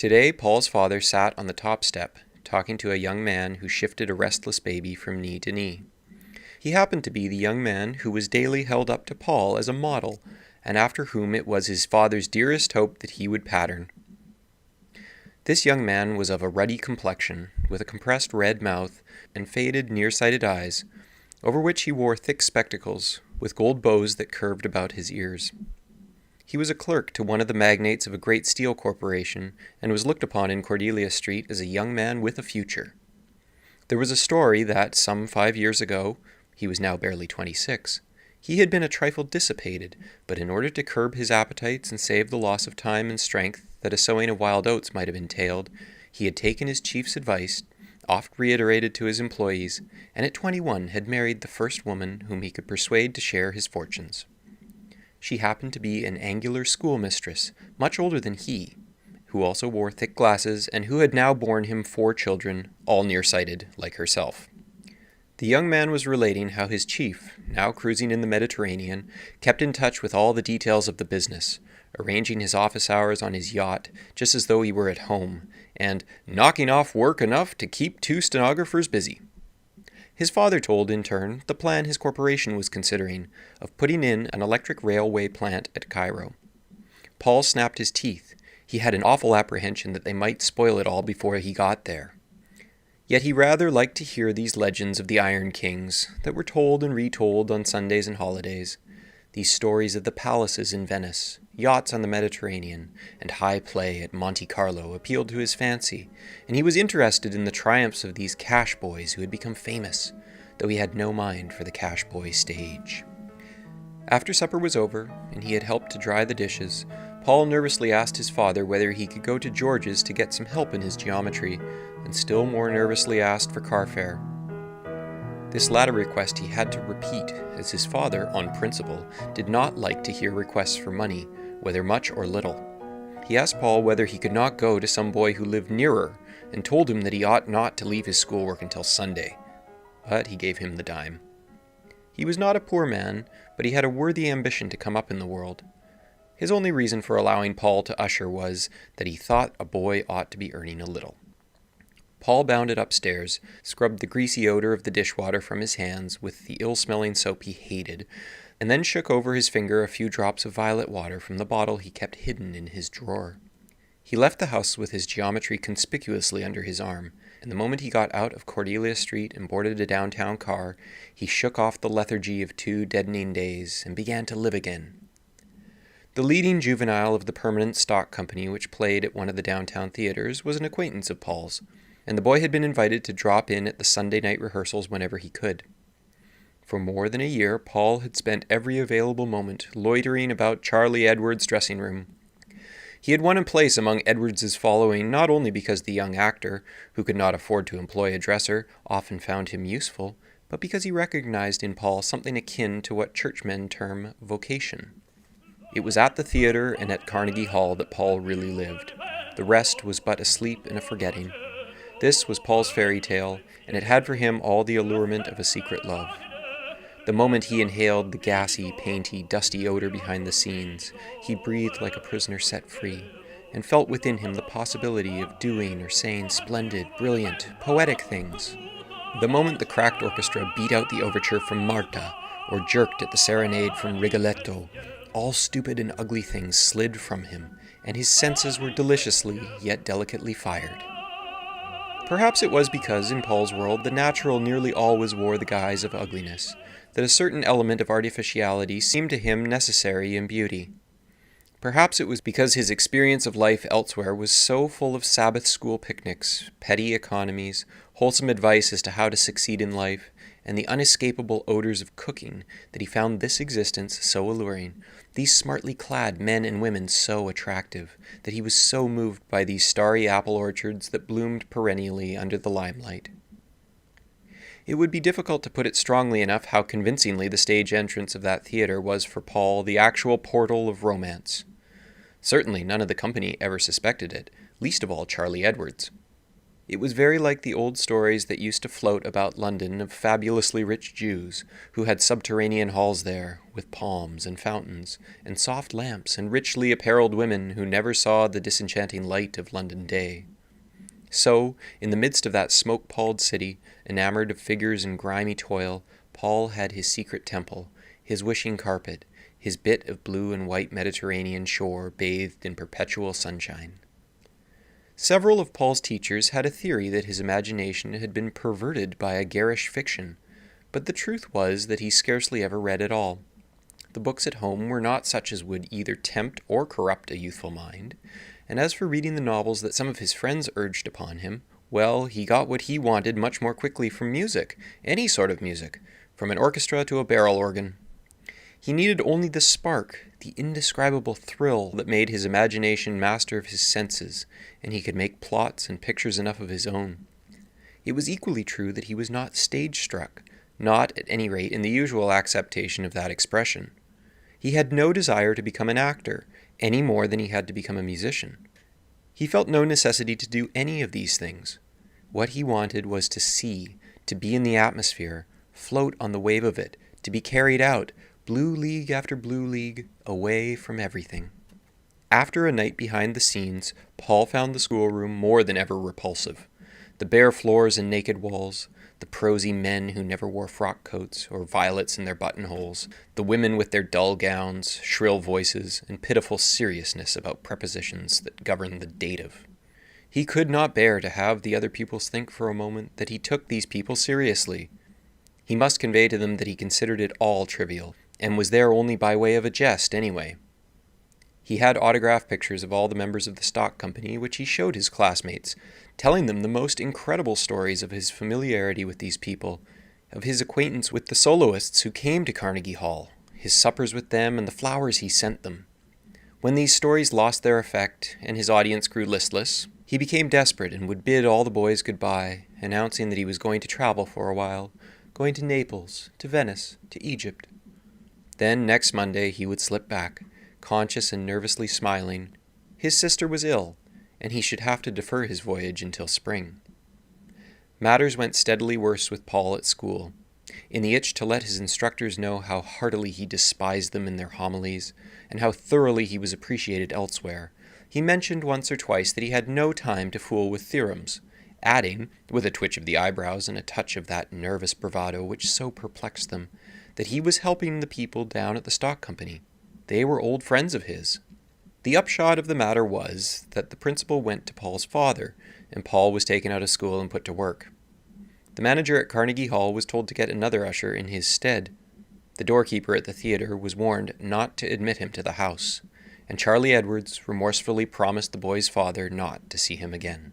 Today, Paul's father sat on the top step, talking to a young man who shifted a restless baby from knee to knee. He happened to be the young man who was daily held up to Paul as a model, and after whom it was his father's dearest hope that he would pattern. This young man was of a ruddy complexion, with a compressed red mouth and faded, nearsighted eyes, over which he wore thick spectacles, with gold bows that curved about his ears. He was a clerk to one of the magnates of a great steel corporation, and was looked upon in Cordelia Street as a young man with a future. There was a story that, some 5 years ago, he was now barely 26, he had been a trifle dissipated, but in order to curb his appetites and save the loss of time and strength that a sowing of wild oats might have entailed, he had taken his chief's advice, oft reiterated to his employees, and at 21 had married the first woman whom he could persuade to share his fortunes. She happened to be an angular schoolmistress, much older than he, who also wore thick glasses and who had now borne him 4 children, all nearsighted, like herself. The young man was relating how his chief, now cruising in the Mediterranean, kept in touch with all the details of the business, arranging his office hours on his yacht just as though he were at home, and knocking off work enough to keep 2 stenographers busy. His father told, in turn, the plan his corporation was considering of putting in an electric railway plant at Cairo. Paul snapped his teeth. He had an awful apprehension that they might spoil it all before he got there. Yet he rather liked to hear these legends of the Iron Kings that were told and retold on Sundays and holidays, these stories of the palaces in Venice, yachts on the Mediterranean, and high play at Monte Carlo appealed to his fancy, and he was interested in the triumphs of these cash boys who had become famous, though he had no mind for the cash boy stage. After supper was over, and he had helped to dry the dishes, Paul nervously asked his father whether he could go to George's to get some help in his geometry, and still more nervously asked for car fare. This latter request he had to repeat, as his father, on principle, did not like to hear requests for money, whether much or little. He asked Paul whether he could not go to some boy who lived nearer, and told him that he ought not to leave his schoolwork until Sunday, but he gave him the dime. He was not a poor man, but he had a worthy ambition to come up in the world. His only reason for allowing Paul to usher was that he thought a boy ought to be earning a little. Paul bounded upstairs, scrubbed the greasy odor of the dishwater from his hands with the ill-smelling soap he hated, and then shook over his finger a few drops of violet water from the bottle he kept hidden in his drawer. He left the house with his geometry conspicuously under his arm, and the moment he got out of Cordelia Street and boarded a downtown car, he shook off the lethargy of 2 deadening days and began to live again. The leading juvenile of the permanent stock company which played at one of the downtown theaters was an acquaintance of Paul's, and the boy had been invited to drop in at the Sunday night rehearsals whenever he could. For more than a year, Paul had spent every available moment loitering about Charlie Edwards' dressing room. He had won a place among Edwards's following not only because the young actor, who could not afford to employ a dresser, often found him useful, but because he recognized in Paul something akin to what churchmen term vocation. It was at the theater and at Carnegie Hall that Paul really lived. The rest was but a sleep and a forgetting. This was Paul's fairy tale, and it had for him all the allurement of a secret love. The moment he inhaled the gassy, painty, dusty odor behind the scenes, he breathed like a prisoner set free, and felt within him the possibility of doing or saying splendid, brilliant, poetic things. The moment the cracked orchestra beat out the overture from Marta, or jerked at the serenade from Rigoletto, all stupid and ugly things slid from him, and his senses were deliciously, yet delicately fired. Perhaps it was because, in Paul's world, the natural nearly always wore the guise of ugliness, that a certain element of artificiality seemed to him necessary in beauty. Perhaps it was because his experience of life elsewhere was so full of Sabbath school picnics, petty economies, wholesome advice as to how to succeed in life, and the unescapable odors of cooking, that he found this existence so alluring, these smartly clad men and women so attractive, that he was so moved by these starry apple orchards that bloomed perennially under the limelight. It would be difficult to put it strongly enough how convincingly the stage entrance of that theater was for Paul the actual portal of romance. Certainly none of the company ever suspected it, least of all Charlie Edwards. It was very like the old stories that used to float about London of fabulously rich Jews who had subterranean halls there, with palms and fountains, and soft lamps, and richly apparelled women who never saw the disenchanting light of London day. So, in the midst of that smoke-palled city, enamored of figures and grimy toil, Paul had his secret temple, his wishing carpet, his bit of blue and white Mediterranean shore bathed in perpetual sunshine. Several of Paul's teachers had a theory that his imagination had been perverted by a garish fiction, but the truth was that he scarcely ever read at all. The books at home were not such as would either tempt or corrupt a youthful mind, and as for reading the novels that some of his friends urged upon him, well, he got what he wanted much more quickly from music, any sort of music, from an orchestra to a barrel organ. He needed only the spark, the indescribable thrill that made his imagination master of his senses, and he could make plots and pictures enough of his own. It was equally true that he was not stage-struck, not, at any rate, in the usual acceptation of that expression. He had no desire to become an actor, any more than he had to become a musician. He felt no necessity to do any of these things. What he wanted was to see, to be in the atmosphere, float on the wave of it, to be carried out, blue league after blue league, away from everything. After a night behind the scenes, Paul found the schoolroom more than ever repulsive. The bare floors and naked walls, the prosy men who never wore frock coats or violets in their buttonholes, the women with their dull gowns, shrill voices, and pitiful seriousness about prepositions that govern the dative. He could not bear to have the other pupils think for a moment that he took these people seriously. He must convey to them that he considered it all trivial, and was there only by way of a jest anyway. He had autograph pictures of all the members of the stock company, which he showed his classmates, telling them the most incredible stories of his familiarity with these people, of his acquaintance with the soloists who came to Carnegie Hall, his suppers with them, and the flowers he sent them. When these stories lost their effect, and his audience grew listless, he became desperate and would bid all the boys goodbye, announcing that he was going to travel for a while, going to Naples, to Venice, to Egypt. Then, next Monday, he would slip back, conscious and nervously smiling. His sister was ill, and he should have to defer his voyage until spring. Matters went steadily worse with Paul at school. In the itch to let his instructors know how heartily he despised them in their homilies, and how thoroughly he was appreciated elsewhere, he mentioned once or twice that he had no time to fool with theorems, adding, with a twitch of the eyebrows and a touch of that nervous bravado which so perplexed them, that he was helping the people down at the stock company. They were old friends of his. The upshot of the matter was that the principal went to Paul's father, and Paul was taken out of school and put to work. The manager at Carnegie Hall was told to get another usher in his stead. The doorkeeper at the theater was warned not to admit him to the house, and Charlie Edwards remorsefully promised the boy's father not to see him again.